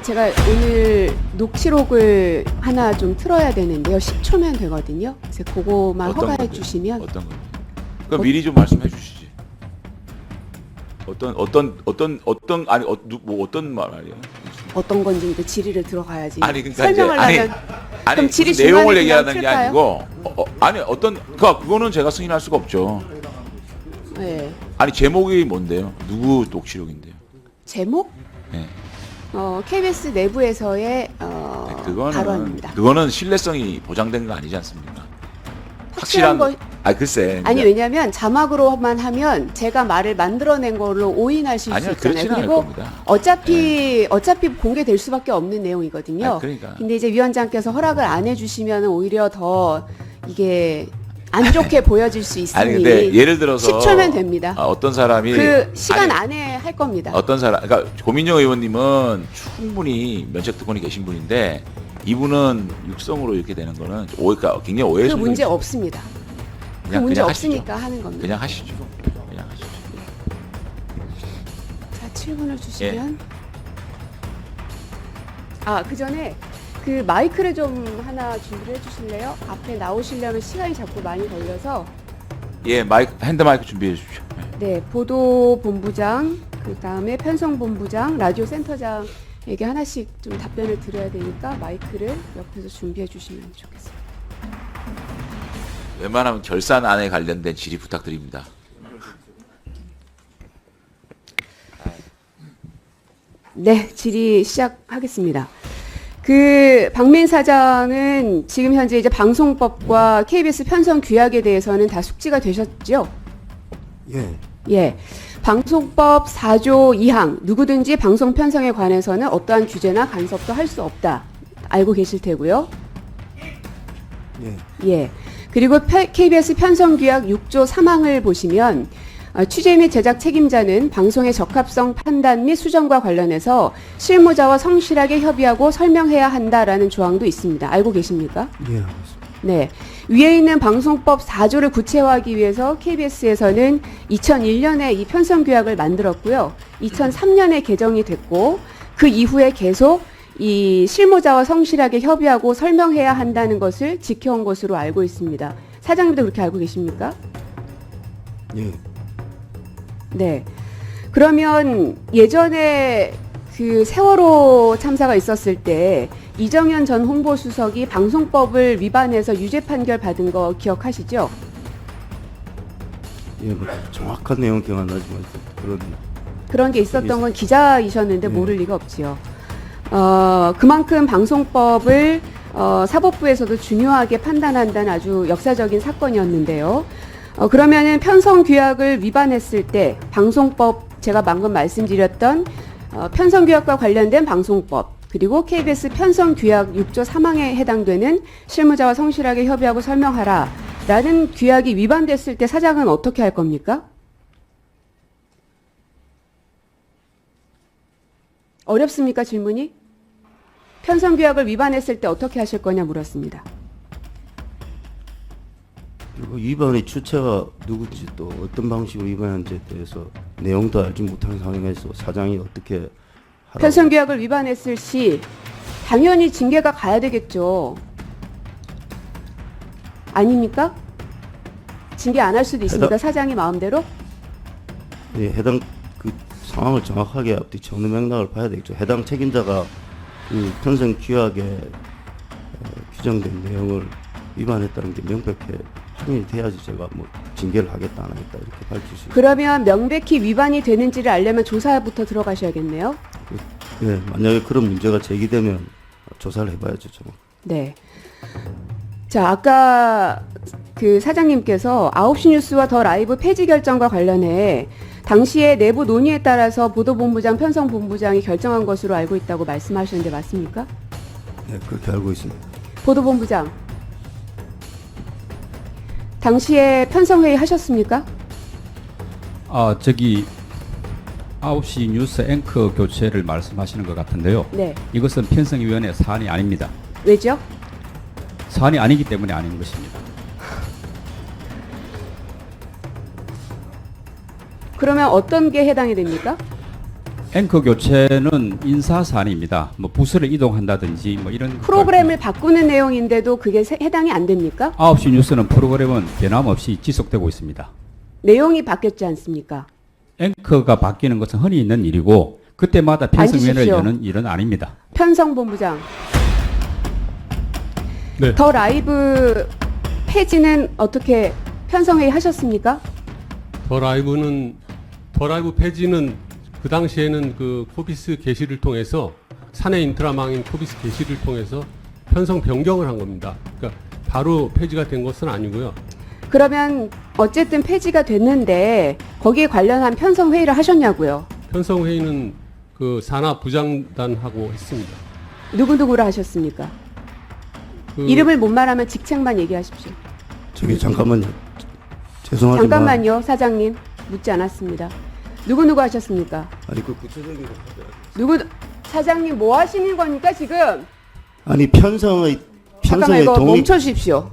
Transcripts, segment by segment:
제가 오늘 녹취록을 하나 좀 틀어야 되는데요. 10초면 되거든요. 그래서 그거만 어떤 허가해 건데요? 주시면. 어떤 건데? 그럼 미리 좀 말씀해 주시지. 뭐 어떤 말이야? 어떤 건지 이제 질의를 들어가야지. 아니 그러니까 설명을 이제 하면 아니 그럼 질의 무슨 내용을 중간에 얘기하는 게 그냥 아니고 아니 그거는 제가 승인할 수가 없죠. 네. 아니 제목이 뭔데요? 누구 녹취록인데요? 제목? 네. KBS 내부에서의 발언입니다. 그거는 신뢰성이 보장된 거 아니지 않습니까? 확실한 거. 글쎄. 아니 왜냐하면 자막으로만 하면 제가 말을 만들어낸 걸로 오인하실 수 아니요, 있잖아요. 그렇지는 않을 그리고 겁니다. 어차피 공개될 수밖에 없는 내용이거든요. 그러니까. 근데 이제 위원장께서 허락을 안 해주시면 오히려 더 이게 안 좋게 보여질 수 있으니. 아니 근데 예를 들어서 10초면 됩니다. 어떤 사람이 그 시간 안에 할 겁니다. 어떤 사람, 그러니까 고민정 의원님은 충분히 면책 특권이 계신 분인데 이분은 육성으로 이렇게 되는 거는 그러니까 굉장히 오해의 그 문제 소지가 없습니다. 그 그냥 문제 하시죠. 없으니까 하는 겁니다. 그냥 하시죠. 그냥 하시죠. 자, 7분을 예. 주시면. 그 전에 그 마이크를 좀 하나 준비를 해주실래요? 앞에 나오시려면 시간이 자꾸 많이 걸려서. 예, 핸드 마이크 준비해 주십시오. 네, 보도본부장, 그 다음에 편성본부장, 라디오 센터장에게 하나씩 좀 답변을 드려야 되니까 마이크를 옆에서 준비해 주시면 좋겠습니다. 웬만하면 결산안에 관련된 질의 부탁드립니다. 네, 질의 시작하겠습니다. 박민 사장은 지금 현재 이제 방송법과 KBS 편성 규약에 대해서는 다 숙지가 되셨죠? 예. 예. 방송법 4조 2항, 누구든지 방송 편성에 관해서는 어떠한 규제나 간섭도 할 수 없다. 알고 계실 테고요. 예. 예. 그리고 KBS 편성규약 6조 3항을 보시면 취재 및 제작 책임자는 방송의 적합성 판단 및 수정과 관련해서 실무자와 성실하게 협의하고 설명해야 한다라는 조항도 있습니다. 알고 계십니까? 예, 알겠습니다. 네. 위에 있는 방송법 4조를 구체화하기 위해서 KBS에서는 2001년에 이 편성규약을 만들었고요. 2003년에 개정이 됐고 그 이후에 계속 이 실무자와 성실하게 협의하고 설명해야 한다는 것을 지켜온 것으로 알고 있습니다. 사장님도 그렇게 알고 계십니까? 예. 네. 그러면 예전에 그 세월호 참사가 있었을 때 이정현 전 홍보수석이 방송법을 위반해서 유죄 판결 받은 거 기억하시죠? 예, 뭐 정확한 내용은 기억 안 나지만 그런 게 있었던 건 기자이셨는데 네. 모를 리가 없지요. 그만큼 방송법을 사법부에서도 중요하게 판단한다는 아주 역사적인 사건이었는데요. 그러면은 편성규약을 위반했을 때 방송법 제가 방금 말씀드렸던 편성규약과 관련된 방송법 그리고 KBS 편성규약 6조 3항에 해당되는 실무자와 성실하게 협의하고 설명하라 라는 규약이 위반됐을 때 사장은 어떻게 할 겁니까? 어렵습니까 질문이? 편성규약을 위반했을 때 어떻게 하실 거냐 물었습니다. 그리고 위반의 주체가 누구지 또 어떤 방식으로 위반한지에 대해서 내용도 알지 못하는 상황에서 사장이 어떻게 하라고. 편성규약을 위반했을 시 당연히 징계가 가야 되겠죠. 아닙니까? 징계 안 할 수도 있습니까? 사장이 마음대로? 예, 해당 그 상황을 정확하게 앞뒤 전후 맥락을 봐야 되겠죠. 해당 책임자가 그 편성 규약에 규정된 내용을 위반했다는 게 명백히 확인이 돼야지 제가 뭐 징계를 하겠다 안 하겠다 이렇게 밝힐 수 있어요. 그러면 명백히 위반이 되는지를 알려면 조사부터 들어가셔야겠네요. 예, 만약에 그런 문제가 제기되면 조사를 해봐야죠. 좀. 네. 자, 아까 그 사장님께서 9시 뉴스와 더 라이브 폐지 결정과 관련해 당시에 내부 논의에 따라서 보도본부장, 편성본부장이 결정한 것으로 알고 있다고 말씀하셨는데 맞습니까? 예, 그렇게 알고 있습니다. 보도본부장, 당시에 편성회의 하셨습니까? 저기 9시 뉴스 앵커 교체를 말씀하시는 것 같은데요. 네. 이것은 편성위원회 사안이 아닙니다. 왜죠? 사안이 아니기 때문에 아닌 것입니다. 그러면 어떤 게 해당이 됩니까? 앵커 교체는 인사 사안입니다. 뭐 부서를 이동한다든지 뭐 이런 프로그램을 바꾸는 내용인데도 그게 해당이 안 됩니까? 9시 뉴스는 프로그램은 변함없이 지속되고 있습니다. 내용이 바뀌었지 않습니까? 앵커가 바뀌는 것은 흔히 있는 일이고 그때마다 편성회를 앉으십시오. 여는 일은 아닙니다. 편성본부장. 네. 더 라이브 폐지는 어떻게 편성회의 하셨습니까? 더 라이브 폐지는 그 당시에는 그 코비스 게시를 통해서 사내 인트라망인 코비스 게시를 통해서 편성 변경을 한 겁니다. 그러니까 바로 폐지가 된 것은 아니고요. 그러면 어쨌든 폐지가 됐는데 거기에 관련한 편성회의를 하셨냐고요? 편성 회의는 그 산하 부장단하고 했습니다. 누구누구를 하셨습니까? 그 이름을 못 말하면 직책만 얘기하십시오. 저기 잠깐만요. 죄송하지만 잠깐만요, 사장님. 묻지 않았습니다. 누구누구 하셨습니까? 아니 그 구체적인 거 누구 사장님 뭐 하시는 겁니까 지금? 아니 편성의 잠깐만 이거 독립 멈춰 주십시오.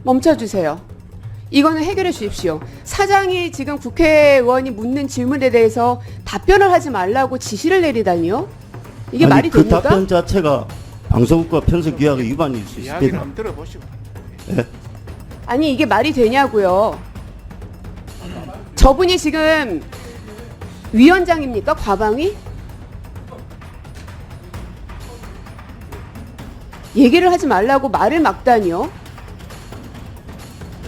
멈춰 주세요. 이거는 해결해 주십시오. 사장이 지금 국회의원이 묻는 질문에 대해서 답변을 하지 말라고 지시를 내리다니요? 이게 아니, 말이 그 됩니까? 답변 자체가 방송국과 편성 규약의 위반일 수 이야기 있습니다. 한번 들어보시고. 아니 이게 말이 되냐고요? 저분이 지금 위원장입니까? 과방위? 얘기를 하지 말라고 말을 막다니요?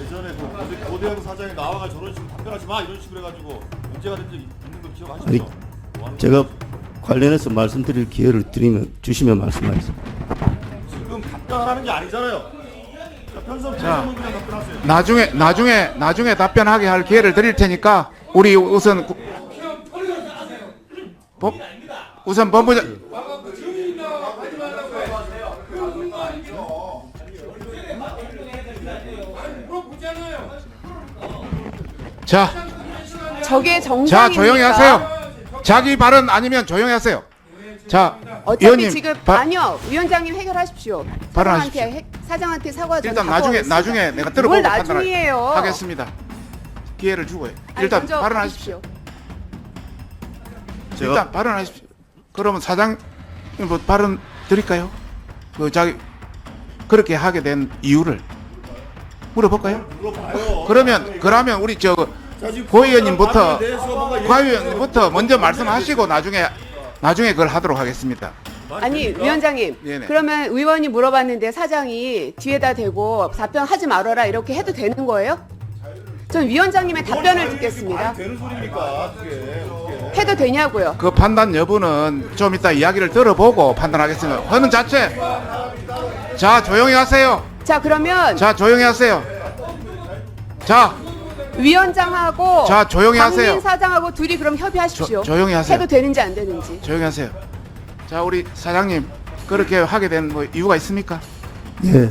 예전에 그 고대영 사장이 나와가 저런 식으로 답변하지 마 이런 식으로 해가지고 문제가 된 적 있는 거 기억하시죠? 아니, 뭐 하는 제가 관련해서 말씀드릴 기회를 주시면 말씀하겠습니다. 거예요? 지금 답변하는 게 아니잖아요. 자, 편성 그냥 답변하세요. 나중에 답변하게 할 기회를 드릴 테니까 우리 우선 우선 본부장 자, 저게 자 정상입니까? 조용히 하세요. 자기 발언 아니면 조용히 하세요. 자, 어차피 의원님 지금 바- 아니요 위원장님 해결하십시오. 발언하십시오. 사장한테 사과 좀 일단 받고 나중에 가겠습니다. 내가 들어보고 뭘 나중이에요? 하겠습니다. 기회를 주고요. 아니, 일단 먼저 발언하십시오. 하십시오. 일단 발언하십시오. 그러면 사장 뭐 발언 드릴까요? 그 자기 그렇게 하게 된 이유를 물어볼까요? 그러면 우리 저 고위원님부터 먼저 말씀하시고 나중에 그걸 하도록 하겠습니다. 아니 위원장님 네네. 그러면 의원이 물어봤는데 사장이 뒤에다 대고 답변하지 말아라 이렇게 해도 되는 거예요? 전 위원장님의 답변을 듣겠습니다. 되는 소리입니까? 그게. 해도 되냐고요? 그 판단 여부는 좀 이따 이야기를 들어보고 판단하겠습니다. 하는 자체. 자 조용히 하세요. 자 그러면 자 조용히 하세요. 자 위원장하고 자, 조용히 하세요. 박민 사장하고 둘이 그럼 협의하십시오. 조용히 하세요. 해도 되는지 안 되는지. 조용히 하세요. 자 우리 사장님 그렇게 하게 된 뭐 이유가 있습니까? 예.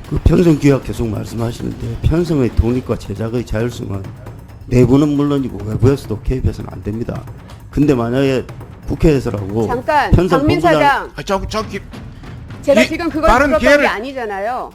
그 편성 규약 계속 말씀하시는데 편성의 독립과 제작의 자율성은 내부는 물론이고 외부에서도 개입해서는 안 됩니다. 근데 만약에 국회에서라고 잠깐 편성 박민 본부장- 사장 제가 기- 지금 그걸 발언 물었던 기회를- 게 아니잖아요.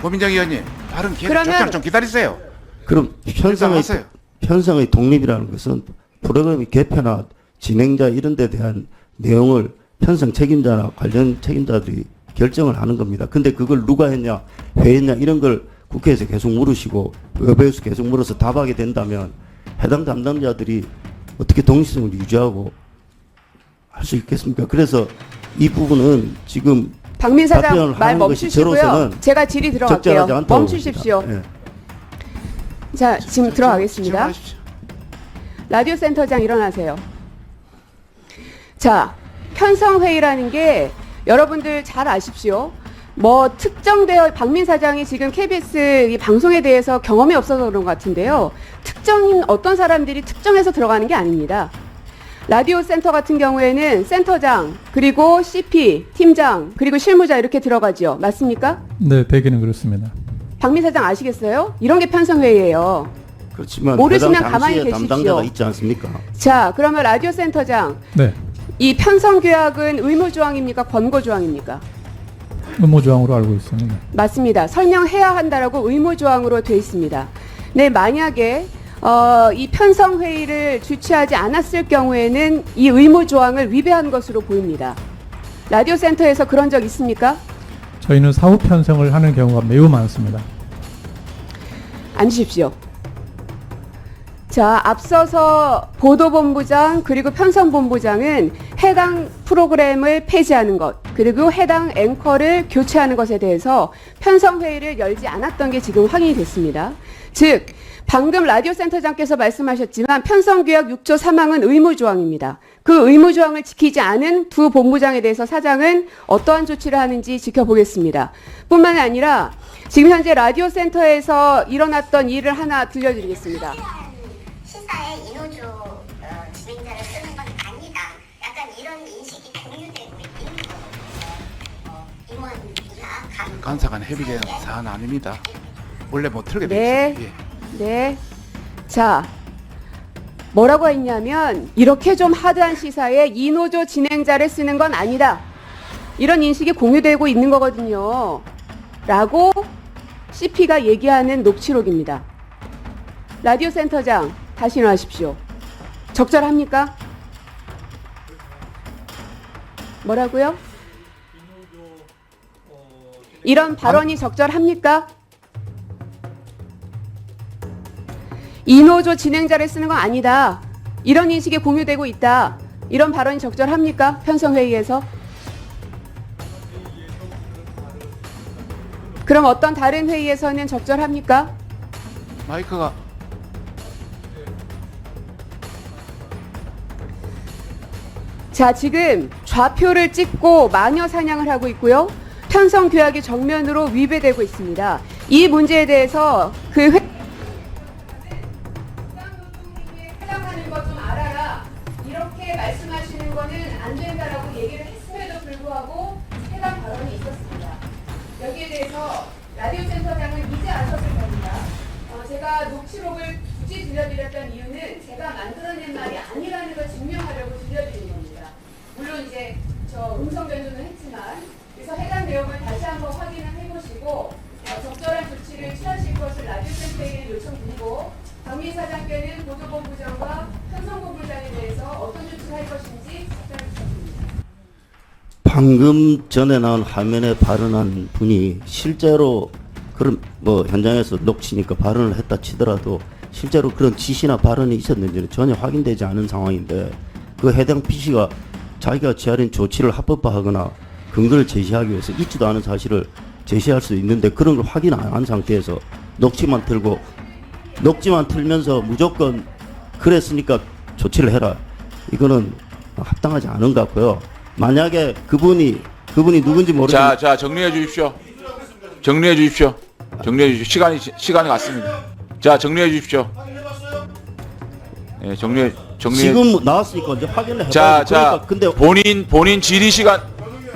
고민정 의원님 발언 기회를 그러면- 줬잖아요. 좀 기다리세요. 그럼 일단 편성의 독립이라는 것은 프로그램의 개편화 진행자 이런 데 대한 내용을 편성 책임자나 관련 책임자들이 결정을 하는 겁니다. 근데 그걸 누가 했냐, 왜 했냐 이런 걸 국회에서 계속 물으시고 외부에서 계속 물어서 답하게 된다면 해당 담당자들이 어떻게 독립성을 유지하고 할 수 있겠습니까? 그래서 이 부분은 지금 박민 사장 답변을 말 하는 것이 멈추시고요. 저로서는 제가 질의 적절하지 들어갈게요. 않다고 멈추십시오. 봅니다. 예. 자 지금 들어가겠습니다. 질문하십시오. 라디오 센터장 일어나세요. 자, 편성회의라는 게 여러분들 잘 아십시오. 뭐 특정되어 박민 사장이 지금 KBS 이 방송에 대해서 경험이 없어서 그런 것 같은데요. 특정인 어떤 사람들이 특정해서 들어가는 게 아닙니다. 라디오 센터 같은 경우에는 센터장, 그리고 CP, 팀장, 그리고 실무자 이렇게 들어가죠. 맞습니까? 네, 대개는 그렇습니다. 박민 사장 아시겠어요? 이런 게 편성회의예요. 그렇지만 모르시면 해당 가만히 당시에 계십시오. 담당자가 있지 않습니까? 자, 그러면 라디오 센터장, 네, 이 편성규약은 의무조항입니까? 권고조항입니까? 의무조항으로 알고 있습니다. 맞습니다. 설명해야 한다라고 의무조항으로 돼 있습니다. 네, 만약에 이 편성 회의를 주최하지 않았을 경우에는 이 의무 조항을 위배한 것으로 보입니다. 라디오 센터에서 그런 적 있습니까? 저희는 사후 편성을 하는 경우가 매우 많습니다. 앉으십시오. 자, 앞서서 보도본부장 그리고 편성본부장은 해당 프로그램을 폐지하는 것, 그리고 해당 앵커를 교체하는 것에 대해서 편성회의를 열지 않았던 게 지금 확인이 됐습니다. 즉, 방금 라디오 센터장께서 말씀하셨지만 편성규약 6조 3항은 의무조항입니다. 그 의무조항을 지키지 않은 두 본부장에 대해서 사장은 어떠한 조치를 하는지 지켜보겠습니다. 뿐만 아니라 지금 현재 라디오 센터에서 일어났던 일을 하나 들려드리겠습니다. 시사에 인호조 진행자를 쓰는 건 아니다. 약간 이런 인식이 공유되고 있는 거예요. 임원이나 간사간 협의된 사안 아닙니다. 원래 못 틀게 돼 네. 있어요. 예. 네. 자, 뭐라고 했냐면 이렇게 좀 하드한 시사에 인호조 진행자를 쓰는 건 아니다. 이런 인식이 공유되고 있는 거거든요. 라고 CP가 얘기하는 녹취록입니다. 라디오 센터장, 다시 일어나십시오. 적절합니까? 뭐라고요? 이런 발언이 적절합니까? 인호조 진행자를 쓰는 건 아니다. 이런 인식이 공유되고 있다. 이런 발언이 적절합니까? 편성회의에서? 그럼 어떤 다른 회의에서는 적절합니까? 마이크가 자, 지금 좌표를 찍고 마녀 사냥을 하고 있고요. 편성 규약이 정면으로 위배되고 있습니다. 이 문제에 대해서 그 해당하는 것 좀 알아라. 이렇게 말씀하시는 거는 안 된다라고 얘기를 했음에도 불구하고 해당 발언이 있었습니다. 여기에 대해서 라디오 센터장은 이제 아셨을 겁니다. 제가 녹취록을 굳이 들려드렸던 이유는 제가 만들어낸 말이 아니라는 걸 증명하려고 들려드린 겁니다. 물론 이제 저 음성 변조는 했지만 그래서 해당 내용을 다시 한번 확인을 해보시고 적절한 조치를 취하실 것을 라디오 센터에게 요청드리고 정민 사장께는 보도본부장과 편성본부장에 대해서 어떤 조치를 할 것인지 답변을 부탁드립니다. 방금 전에 나온 화면에 발언한 분이 실제로 그런 뭐 현장에서 녹취니까 발언을 했다 치더라도 실제로 그런 지시나 발언이 있었는지는 전혀 확인되지 않은 상황인데 그 해당 PC가 자기가 취하는 조치를 합법화하거나 근거를 제시하기 위해서 있지도 않은 사실을 제시할 수 있는데 그런 걸 확인 안 한 상태에서 녹취만 틀면서 무조건 그랬으니까 조치를 해라. 이거는 합당하지 않은 것 같고요. 만약에 그분이 누군지 모르겠는데 자, 정리해 주십시오. 정리해 주십시오. 시간이 갔습니다. 자, 정리해 주십시오. 예, 정리해. 지금 나왔으니까 이제 확인을 해봐야죠. 자, 그러니까 근데 본인 질의 시간